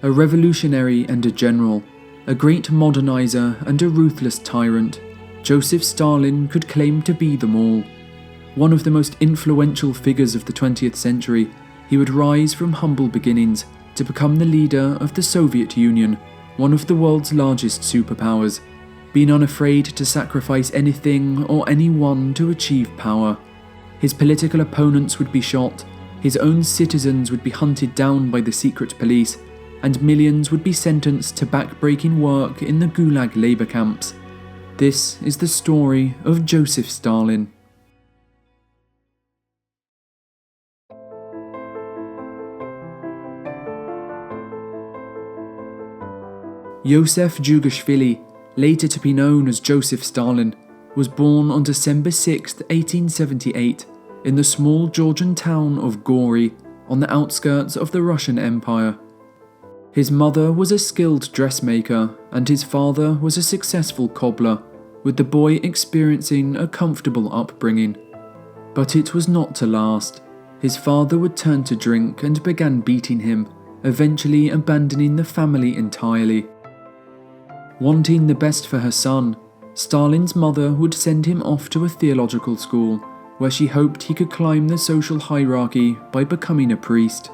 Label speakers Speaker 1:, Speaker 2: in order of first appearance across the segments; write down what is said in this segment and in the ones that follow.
Speaker 1: A revolutionary and a general, a great modernizer and a ruthless tyrant, Joseph Stalin could claim to be them all. One of the most influential figures of the 20th century, he would rise from humble beginnings to become the leader of the Soviet Union, one of the world's largest superpowers, being unafraid to sacrifice anything or anyone to achieve power. His political opponents would be shot, his own citizens would be hunted down by the secret police, and millions would be sentenced to back-breaking work in the Gulag labour camps. This is the story of Joseph Stalin. Yosef Jugashvili, later to be known as Joseph Stalin, was born on December 6, 1878, in the small Georgian town of Gori, on the outskirts of the Russian Empire. His mother was a skilled dressmaker, and his father was a successful cobbler, with the boy experiencing a comfortable upbringing. But it was not to last. His father would turn to drink and began beating him, eventually abandoning the family entirely. Wanting the best for her son, Stalin's mother would send him off to a theological school, where she hoped he could climb the social hierarchy by becoming a priest.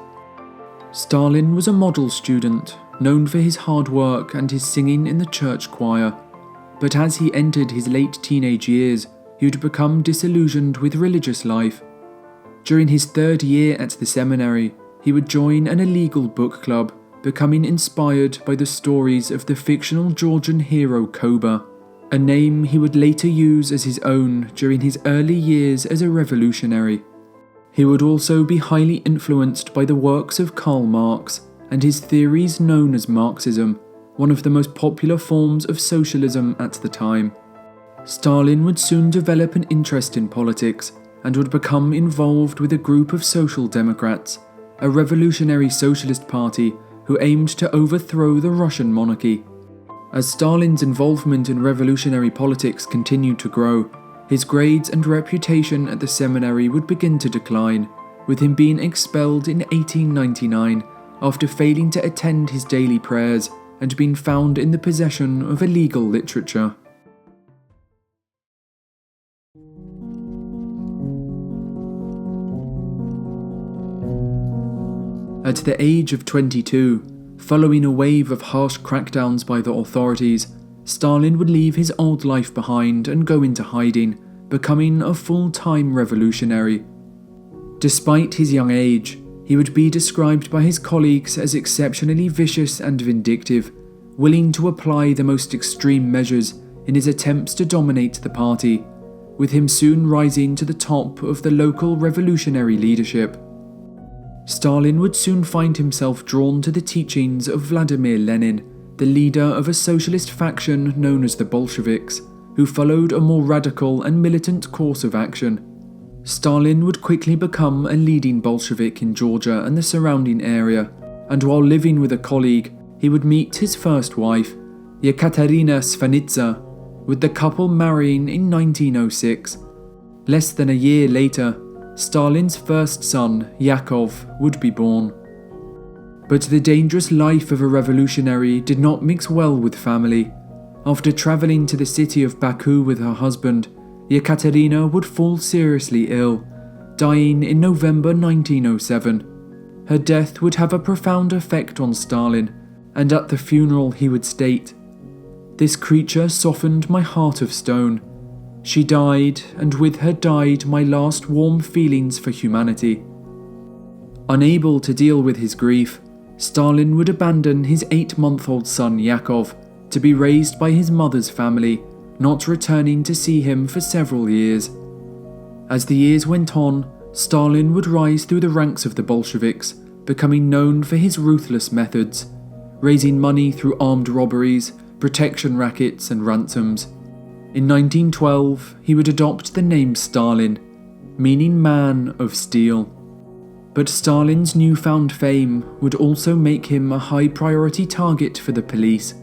Speaker 1: Stalin was a model student, known for his hard work and his singing in the church choir, but as he entered his late teenage years, he would become disillusioned with religious life. During his third year at the seminary, he would join an illegal book club, becoming inspired by the stories of the fictional Georgian hero Koba, a name he would later use as his own during his early years as a revolutionary. He would also be highly influenced by the works of Karl Marx and his theories known as Marxism, one of the most popular forms of socialism at the time. Stalin would soon develop an interest in politics and would become involved with a group of Social Democrats, a revolutionary socialist party who aimed to overthrow the Russian monarchy. As Stalin's involvement in revolutionary politics continued to grow, his grades and reputation at the seminary would begin to decline, with him being expelled in 1899 after failing to attend his daily prayers and being found in the possession of illegal literature. At the age of 22, following a wave of harsh crackdowns by the authorities, Stalin would leave his old life behind and go into hiding, becoming a full-time revolutionary. Despite his young age, he would be described by his colleagues as exceptionally vicious and vindictive, willing to apply the most extreme measures in his attempts to dominate the party, with him soon rising to the top of the local revolutionary leadership. Stalin would soon find himself drawn to the teachings of Vladimir Lenin, the leader of a socialist faction known as the Bolsheviks, who followed a more radical and militant course of action. Stalin would quickly become a leading Bolshevik in Georgia and the surrounding area, and while living with a colleague, he would meet his first wife, Yekaterina Svanitsa, with the couple marrying in 1906. Less than a year later, Stalin's first son, Yakov, would be born. But the dangerous life of a revolutionary did not mix well with family. After travelling to the city of Baku with her husband, Yekaterina would fall seriously ill, dying in November 1907. Her death would have a profound effect on Stalin, and at the funeral he would state, "This creature softened my heart of stone. She died, and with her died my last warm feelings for humanity." Unable to deal with his grief, Stalin would abandon his 8-month-old son Yakov to be raised by his mother's family, not returning to see him for several years. As the years went on, Stalin would rise through the ranks of the Bolsheviks, becoming known for his ruthless methods, raising money through armed robberies, protection rackets and ransoms. In 1912, he would adopt the name Stalin, meaning man of steel. But Stalin's newfound fame would also make him a high-priority target for the police.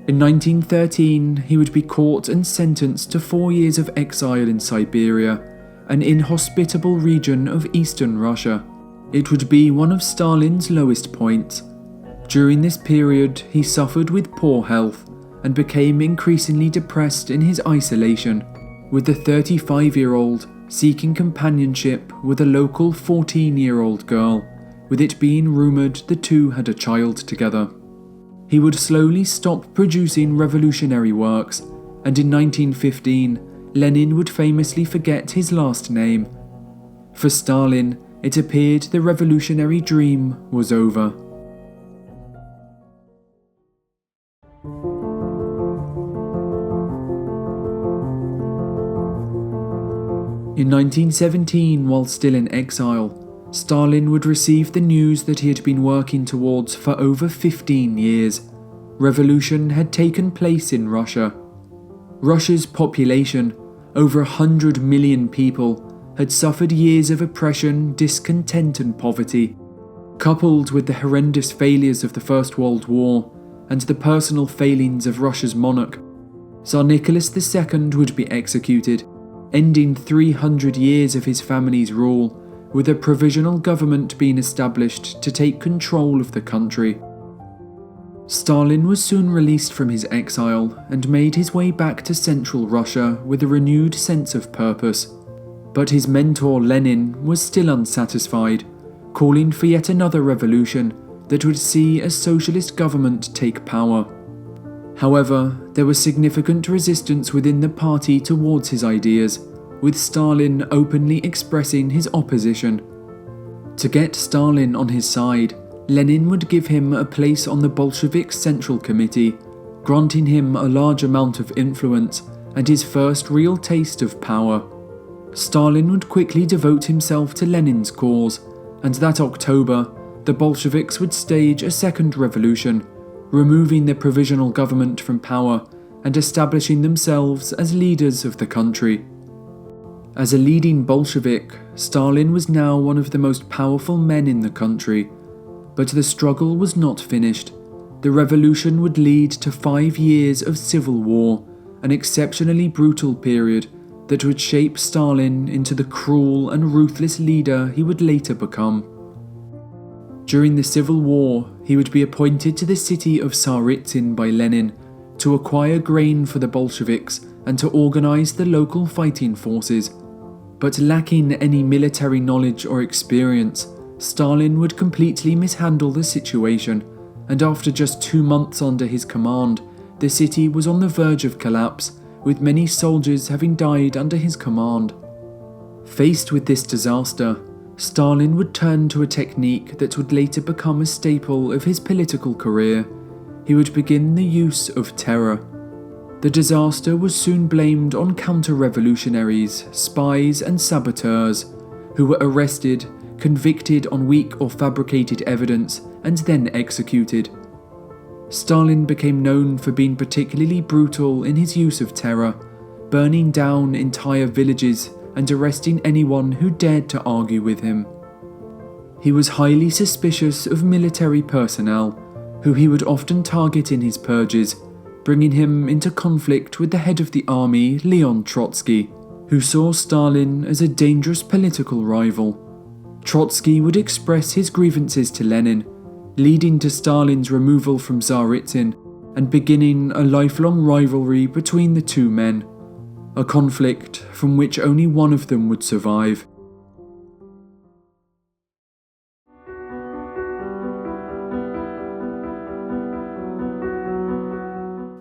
Speaker 1: In 1913, he would be caught and sentenced to 4 years of exile in Siberia, an inhospitable region of eastern Russia. It would be one of Stalin's lowest points. During this period, he suffered with poor health and became increasingly depressed in his isolation, with the 35-year-old seeking companionship with a local 14-year-old girl, with it being rumoured the two had a child together. He would slowly stop producing revolutionary works, and in 1915, Lenin would famously forget his last name. For Stalin, it appeared the revolutionary dream was over. In 1917, while still in exile, Stalin would receive the news that he had been working towards for over 15 years. Revolution had taken place in Russia. Russia's population, over 100 million people, had suffered years of oppression, discontent and poverty. Coupled with the horrendous failures of the First World War and the personal failings of Russia's monarch, Tsar Nicholas II would be executed, ending 300 years of his family's rule, with a provisional government being established to take control of the country. Stalin was soon released from his exile and made his way back to central Russia with a renewed sense of purpose. But his mentor Lenin was still unsatisfied, calling for yet another revolution that would see a socialist government take power. However, there was significant resistance within the party towards his ideas, with Stalin openly expressing his opposition. To get Stalin on his side, Lenin would give him a place on the Bolshevik Central Committee, granting him a large amount of influence and his first real taste of power. Stalin would quickly devote himself to Lenin's cause, and that October, the Bolsheviks would stage a second revolution, removing the provisional government from power and establishing themselves as leaders of the country. As a leading Bolshevik, Stalin was now one of the most powerful men in the country. But the struggle was not finished. The revolution would lead to 5 years of civil war, an exceptionally brutal period that would shape Stalin into the cruel and ruthless leader he would later become. During the civil war, he would be appointed to the city of Tsaritsyn by Lenin to acquire grain for the Bolsheviks and to organize the local fighting forces. But lacking any military knowledge or experience, Stalin would completely mishandle the situation, and after just 2 months under his command, the city was on the verge of collapse, with many soldiers having died under his command. Faced with this disaster, Stalin would turn to a technique that would later become a staple of his political career. He would begin the use of terror. The disaster was soon blamed on counter-revolutionaries, spies and saboteurs, who were arrested, convicted on weak or fabricated evidence, and then executed. Stalin became known for being particularly brutal in his use of terror, burning down entire villages and arresting anyone who dared to argue with him. He was highly suspicious of military personnel, who he would often target in his purges, bringing him into conflict with the head of the army, Leon Trotsky, who saw Stalin as a dangerous political rival. Trotsky would express his grievances to Lenin, leading to Stalin's removal from Tsaritsyn and beginning a lifelong rivalry between the two men, a conflict from which only one of them would survive.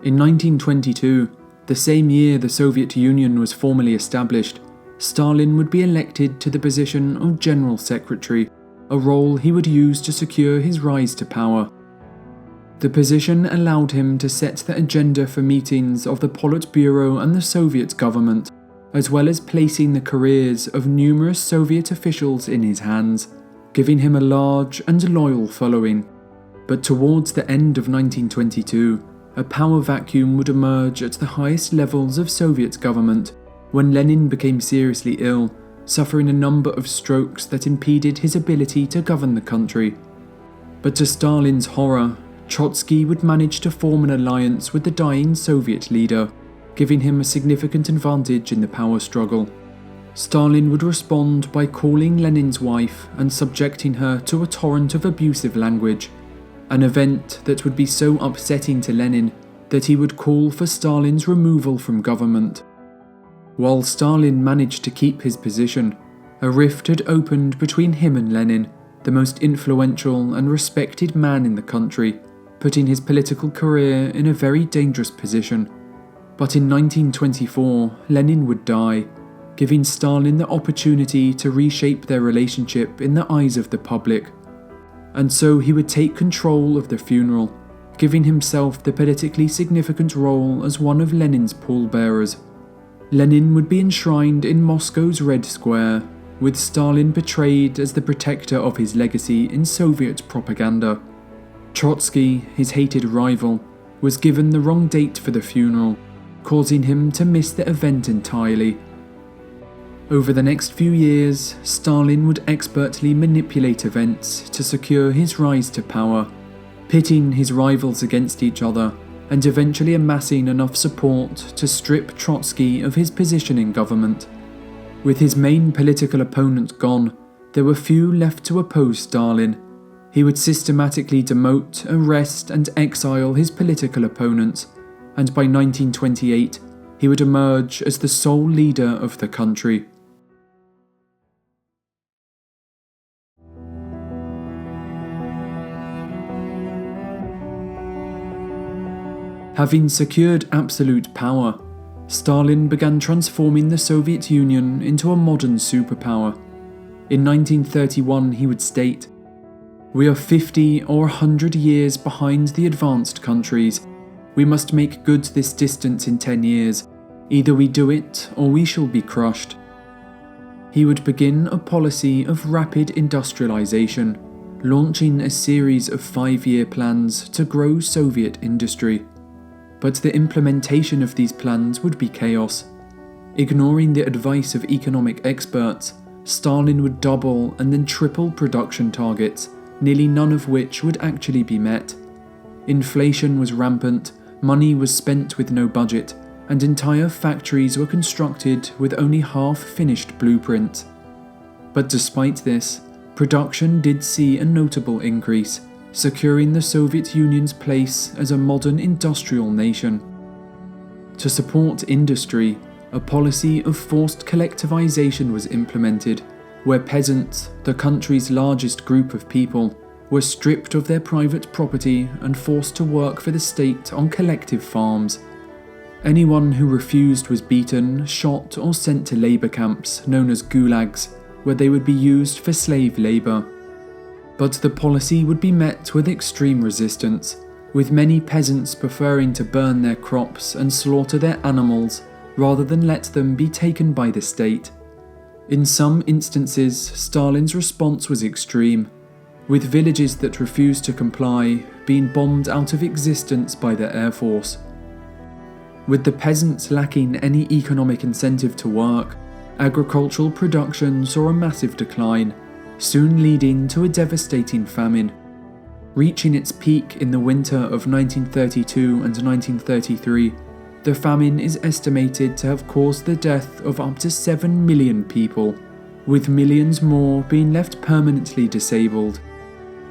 Speaker 1: In 1922, the same year the Soviet Union was formally established, Stalin would be elected to the position of General Secretary, a role he would use to secure his rise to power. The position allowed him to set the agenda for meetings of the Politburo and the Soviet government, as well as placing the careers of numerous Soviet officials in his hands, giving him a large and loyal following. But towards the end of 1922, a power vacuum would emerge at the highest levels of Soviet government when Lenin became seriously ill, suffering a number of strokes that impeded his ability to govern the country. But to Stalin's horror, Trotsky would manage to form an alliance with the dying Soviet leader, giving him a significant advantage in the power struggle. Stalin would respond by calling Lenin's wife and subjecting her to a torrent of abusive language. an event that would be so upsetting to Lenin that he would call for Stalin's removal from government. While Stalin managed to keep his position, a rift had opened between him and Lenin, the most influential and respected man in the country, putting his political career in a very dangerous position. But in 1924, Lenin would die, giving Stalin the opportunity to reshape their relationship in the eyes of the public. And so he would take control of the funeral, giving himself the politically significant role as one of Lenin's pallbearers. Lenin would be enshrined in Moscow's Red Square, with Stalin portrayed as the protector of his legacy in Soviet propaganda. Trotsky, his hated rival, was given the wrong date for the funeral, causing him to miss the event entirely. Over the next few years, Stalin would expertly manipulate events to secure his rise to power, pitting his rivals against each other and eventually amassing enough support to strip Trotsky of his position in government. With his main political opponent gone, there were few left to oppose Stalin. He would systematically demote, arrest and exile his political opponents, and by 1928 he would emerge as the sole leader of the country. Having secured absolute power, Stalin began transforming the Soviet Union into a modern superpower. In 1931 he would state, "We are 50 or 100 years behind the advanced countries. We must make good this distance in 10 years. Either we do it or we shall be crushed." He would begin a policy of rapid industrialization, launching a series of 5-year plans to grow Soviet industry. But the implementation of these plans would be chaos. Ignoring the advice of economic experts, Stalin would double and then triple production targets, nearly none of which would actually be met. Inflation was rampant, money was spent with no budget, and entire factories were constructed with only half-finished blueprints. But despite this, production did see a notable increase, securing the Soviet Union's place as a modern industrial nation. To support industry, a policy of forced collectivization was implemented, where peasants, the country's largest group of people, were stripped of their private property and forced to work for the state on collective farms. Anyone who refused was beaten, shot or sent to labour camps known as gulags, where they would be used for slave labour. But the policy would be met with extreme resistance, with many peasants preferring to burn their crops and slaughter their animals rather than let them be taken by the state. In some instances, Stalin's response was extreme, with villages that refused to comply being bombed out of existence by the Air Force. With the peasants lacking any economic incentive to work, agricultural production saw a massive decline, soon leading to a devastating famine. Reaching its peak in the winter of 1932 and 1933, the famine is estimated to have caused the death of up to 7 million people, with millions more being left permanently disabled.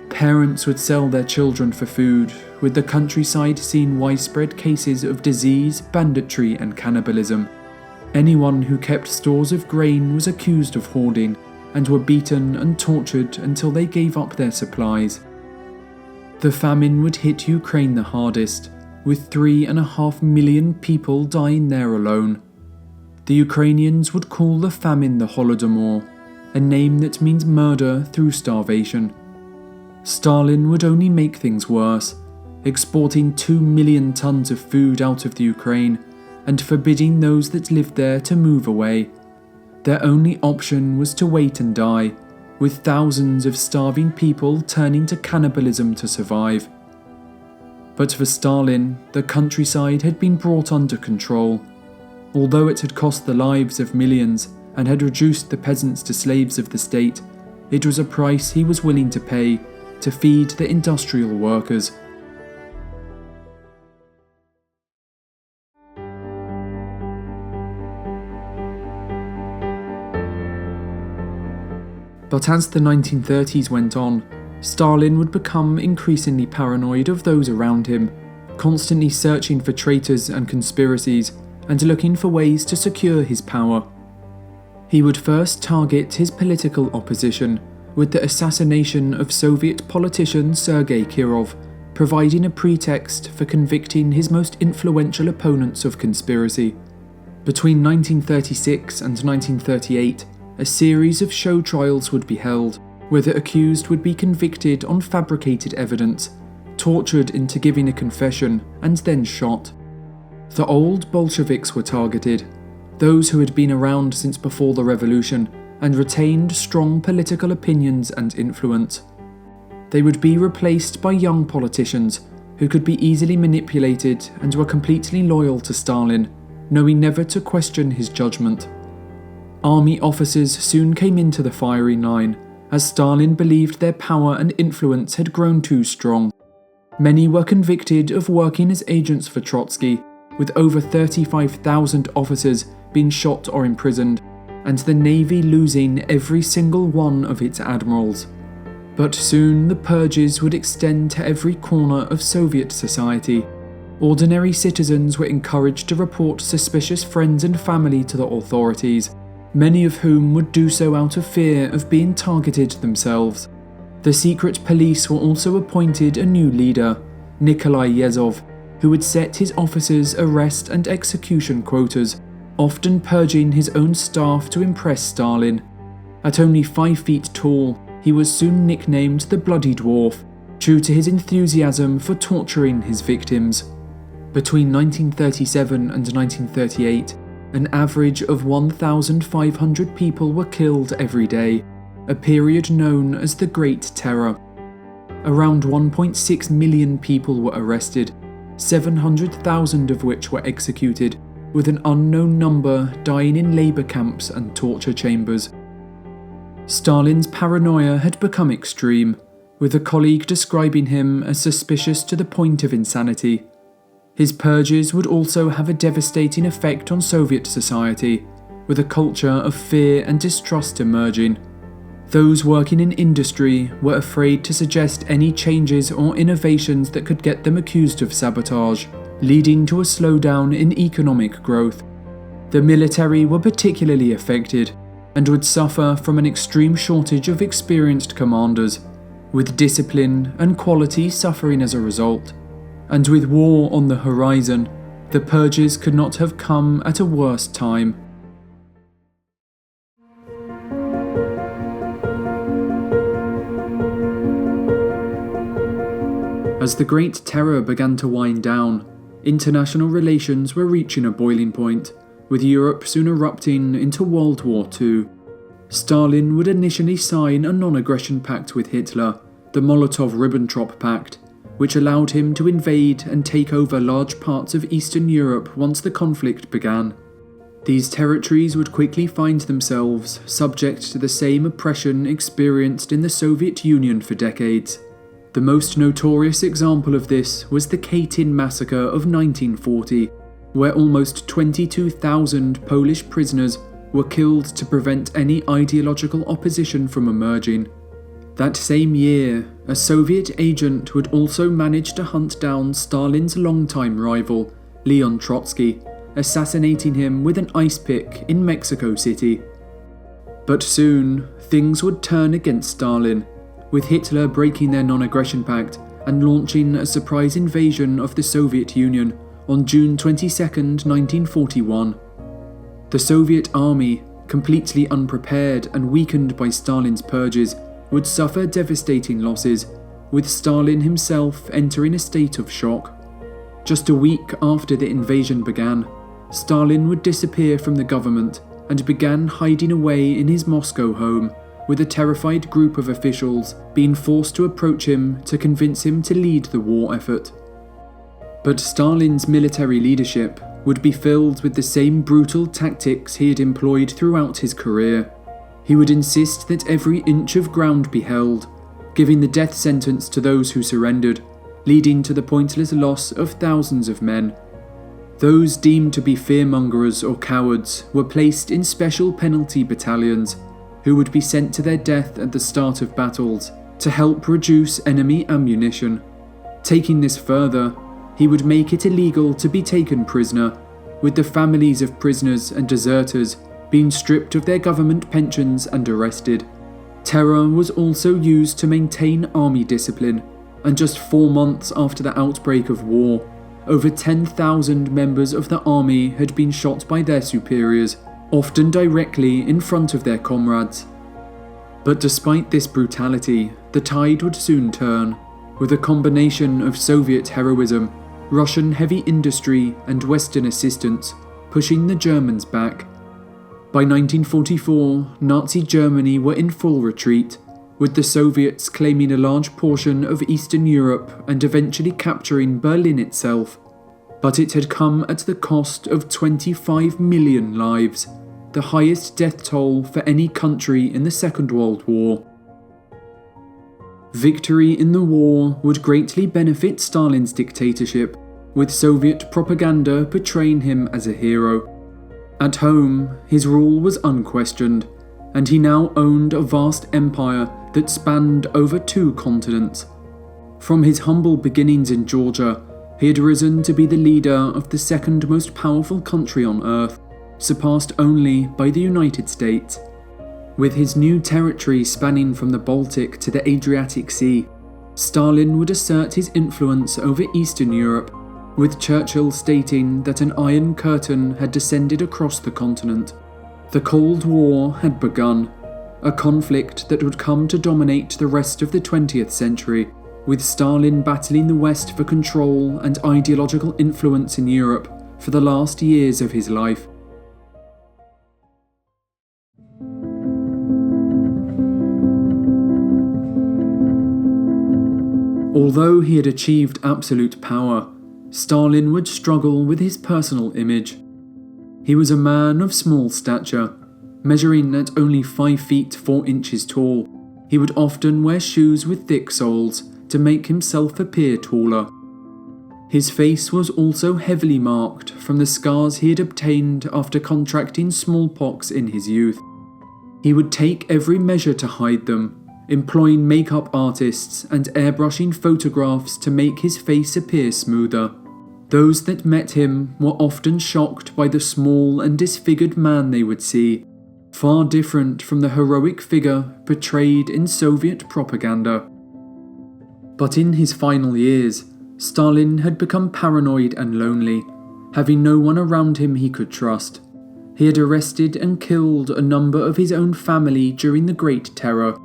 Speaker 1: Parents would sell their children for food, with the countryside seeing widespread cases of disease, banditry and cannibalism. Anyone who kept stores of grain was accused of hoarding, and were beaten and tortured until they gave up their supplies. The famine would hit Ukraine the hardest, with 3.5 million people dying there alone. The Ukrainians would call the famine the Holodomor, a name that means murder through starvation. Stalin would only make things worse, exporting 2 million tons of food out of the Ukraine and forbidding those that lived there to move away. Their only option was to wait and die, with thousands of starving people turning to cannibalism to survive. But for Stalin, the countryside had been brought under control. Although it had cost the lives of millions and had reduced the peasants to slaves of the state, it was a price he was willing to pay to feed the industrial workers. But as the 1930s went on, Stalin would become increasingly paranoid of those around him, constantly searching for traitors and conspiracies, and looking for ways to secure his power. He would first target his political opposition with the assassination of Soviet politician Sergei Kirov, providing a pretext for convicting his most influential opponents of conspiracy. Between 1936 and 1938, a series of show trials would be held, where the accused would be convicted on fabricated evidence, tortured into giving a confession, and then shot. The old Bolsheviks were targeted, those who had been around since before the revolution and retained strong political opinions and influence. They would be replaced by young politicians who could be easily manipulated and were completely loyal to Stalin, knowing never to question his judgment. Army officers soon came into the firing line, as Stalin believed their power and influence had grown too strong. Many were convicted of working as agents for Trotsky, with over 35,000 officers being shot or imprisoned, and the Navy losing every single one of its admirals. But soon the purges would extend to every corner of Soviet society. Ordinary citizens were encouraged to report suspicious friends and family to the authorities, many of whom would do so out of fear of being targeted themselves. The secret police were also appointed a new leader, Nikolai Yezhov, who would set his officers' arrest and execution quotas, often purging his own staff to impress Stalin. At only 5 feet tall, he was soon nicknamed the Bloody Dwarf, true to his enthusiasm for torturing his victims. Between 1937 and 1938, an average of 1,500 people were killed every day, a period known as the Great Terror. Around 1.6 million people were arrested, 700,000 of which were executed, with an unknown number dying in labour camps and torture chambers. Stalin's paranoia had become extreme, with a colleague describing him as suspicious to the point of insanity. His purges would also have a devastating effect on Soviet society, with a culture of fear and distrust emerging. Those working in industry were afraid to suggest any changes or innovations that could get them accused of sabotage, leading to a slowdown in economic growth. The military were particularly affected, and would suffer from an extreme shortage of experienced commanders, with discipline and quality suffering as a result. And with war on the horizon, the purges could not have come at a worse time. As the Great Terror began to wind down, international relations were reaching a boiling point, with Europe soon erupting into World War II. Stalin would initially sign a non-aggression pact with Hitler, the Molotov-Ribbentrop Pact, which allowed him to invade and take over large parts of Eastern Europe once the conflict began. These territories would quickly find themselves subject to the same oppression experienced in the Soviet Union for decades. The most notorious example of this was the Katyn massacre of 1940, where almost 22,000 Polish prisoners were killed to prevent any ideological opposition from emerging. That same year, a Soviet agent would also manage to hunt down Stalin's longtime rival, Leon Trotsky, assassinating him with an ice pick in Mexico City. But soon, things would turn against Stalin, with Hitler breaking their non-aggression pact and launching a surprise invasion of the Soviet Union on June 22, 1941. The Soviet army, completely unprepared and weakened by Stalin's purges, would suffer devastating losses, with Stalin himself entering a state of shock. Just a week after the invasion began, Stalin would disappear from the government and began hiding away in his Moscow home, with a terrified group of officials being forced to approach him to convince him to lead the war effort. But Stalin's military leadership would be filled with the same brutal tactics he had employed throughout his career. He would insist that every inch of ground be held, giving the death sentence to those who surrendered, leading to the pointless loss of thousands of men. Those deemed to be fearmongers or cowards were placed in special penalty battalions, who would be sent to their death at the start of battles, to help reduce enemy ammunition. Taking this further, he would make it illegal to be taken prisoner, with the families of prisoners and deserters being stripped of their government pensions and arrested. Terror was also used to maintain army discipline, and just 4 months after the outbreak of war, over 10,000 members of the army had been shot by their superiors, often directly in front of their comrades. But despite this brutality, the tide would soon turn, with a combination of Soviet heroism, Russian heavy industry and Western assistance pushing the Germans back. By 1944, Nazi Germany were in full retreat, with the Soviets claiming a large portion of Eastern Europe and eventually capturing Berlin itself. But it had come at the cost of 25 million lives, the highest death toll for any country in the Second World War. Victory in the war would greatly benefit Stalin's dictatorship, with Soviet propaganda portraying him as a hero. At home, his rule was unquestioned, and he now owned a vast empire that spanned over 2 continents. From his humble beginnings in Georgia, he had risen to be the leader of the second most powerful country on earth, surpassed only by the United States. With his new territory spanning from the Baltic to the Adriatic Sea, Stalin would assert his influence over Eastern Europe, with Churchill stating that an Iron Curtain had descended across the continent. The Cold War had begun, a conflict that would come to dominate the rest of the 20th century, with Stalin battling the West for control and ideological influence in Europe for the last years of his life. Although he had achieved absolute power, Stalin would struggle with his personal image. He was a man of small stature, measuring at only 5 feet 4 inches tall. He would often wear shoes with thick soles to make himself appear taller. His face was also heavily marked from the scars he had obtained after contracting smallpox in his youth. He would take every measure to hide them, employing makeup artists and airbrushing photographs to make his face appear smoother. Those that met him were often shocked by the small and disfigured man they would see, far different from the heroic figure portrayed in Soviet propaganda. But in his final years, Stalin had become paranoid and lonely, having no one around him he could trust. He had arrested and killed a number of his own family during the Great Terror,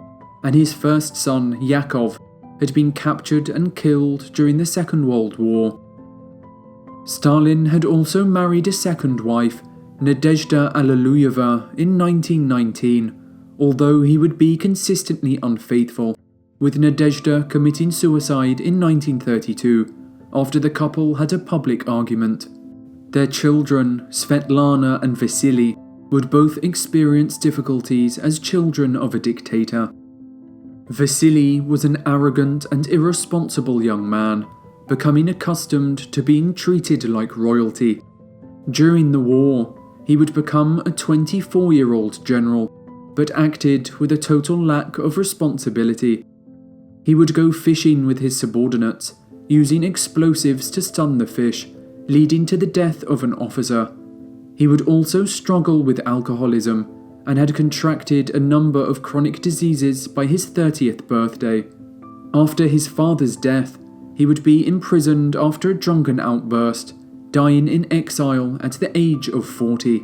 Speaker 1: and his first son, Yakov, had been captured and killed during the Second World War. Stalin had also married a second wife, Nadezhda Alliluyeva, in 1919, although he would be consistently unfaithful, with Nadezhda committing suicide in 1932 after the couple had a public argument. Their children, Svetlana and Vasily, would both experience difficulties as children of a dictator. Vasily was an arrogant and irresponsible young man, becoming accustomed to being treated like royalty. During the war, he would become a 24-year-old general, but acted with a total lack of responsibility. He would go fishing with his subordinates, using explosives to stun the fish, leading to the death of an officer. He would also struggle with alcoholism, and had contracted a number of chronic diseases by his 30th birthday. After his father's death, he would be imprisoned after a drunken outburst, dying in exile at the age of 40.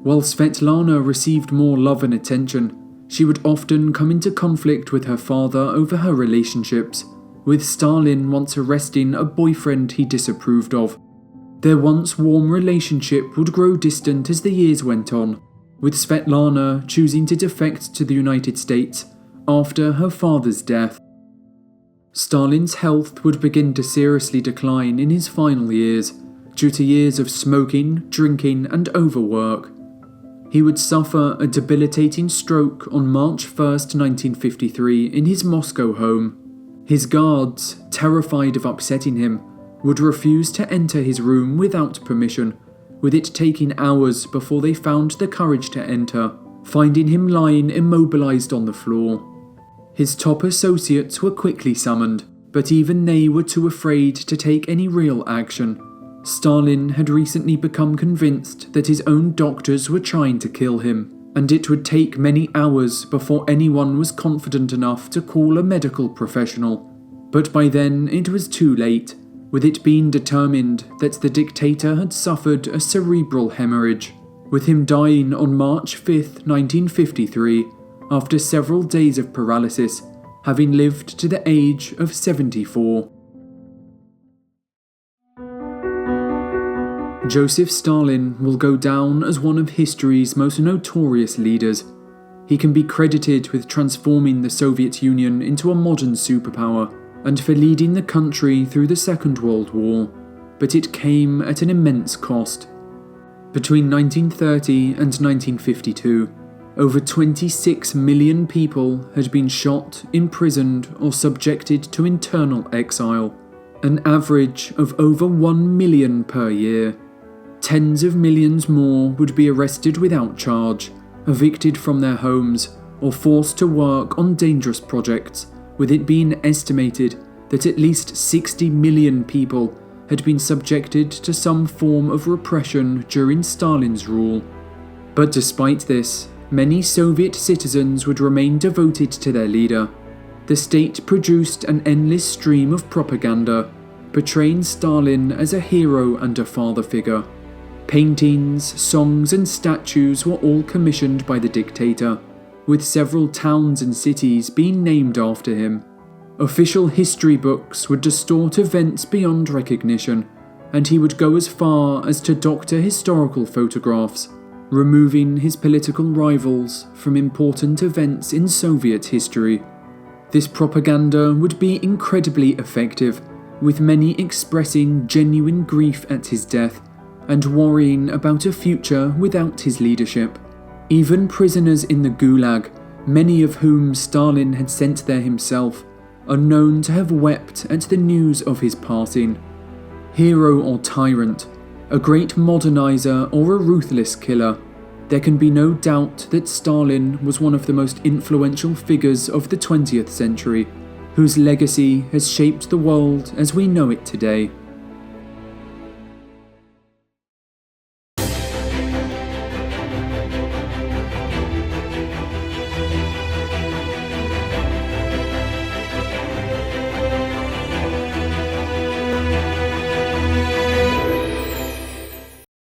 Speaker 1: While Svetlana received more love and attention, she would often come into conflict with her father over her relationships, with Stalin once arresting a boyfriend he disapproved of. Their once warm relationship would grow distant as the years went on, with Svetlana choosing to defect to the United States after her father's death. Stalin's health would begin to seriously decline in his final years, due to years of smoking, drinking, and overwork. He would suffer a debilitating stroke on March 1st, 1953 in his Moscow home. His guards, terrified of upsetting him, would refuse to enter his room without permission, with it taking hours before they found the courage to enter, finding him lying immobilized on the floor. His top associates were quickly summoned, but even they were too afraid to take any real action. Stalin had recently become convinced that his own doctors were trying to kill him, and it would take many hours before anyone was confident enough to call a medical professional. But by then it was too late, with it being determined that the dictator had suffered a cerebral hemorrhage, with him dying on March 5, 1953, after several days of paralysis, having lived to the age of 74. Joseph Stalin will go down as one of history's most notorious leaders. He can be credited with transforming the Soviet Union into a modern superpower, and for leading the country through the Second World War, but it came at an immense cost. Between 1930 and 1952, over 26 million people had been shot, imprisoned, or subjected to internal exile, an average of over 1 million per year. Tens of millions more would be arrested without charge, evicted from their homes, or forced to work on dangerous projects, with it being estimated that at least 60 million people had been subjected to some form of repression during Stalin's rule. But despite this, many Soviet citizens would remain devoted to their leader. The state produced an endless stream of propaganda, portraying Stalin as a hero and a father figure. Paintings, songs, and statues were all commissioned by the dictator, with several towns and cities being named after him. Official history books would distort events beyond recognition, and he would go as far as to doctor historical photographs, removing his political rivals from important events in Soviet history. This propaganda would be incredibly effective, with many expressing genuine grief at his death and worrying about a future without his leadership. Even prisoners in the Gulag, many of whom Stalin had sent there himself, are known to have wept at the news of his passing. Hero or tyrant, a great modernizer or a ruthless killer, there can be no doubt that Stalin was one of the most influential figures of the 20th century, whose legacy has shaped the world as we know it today.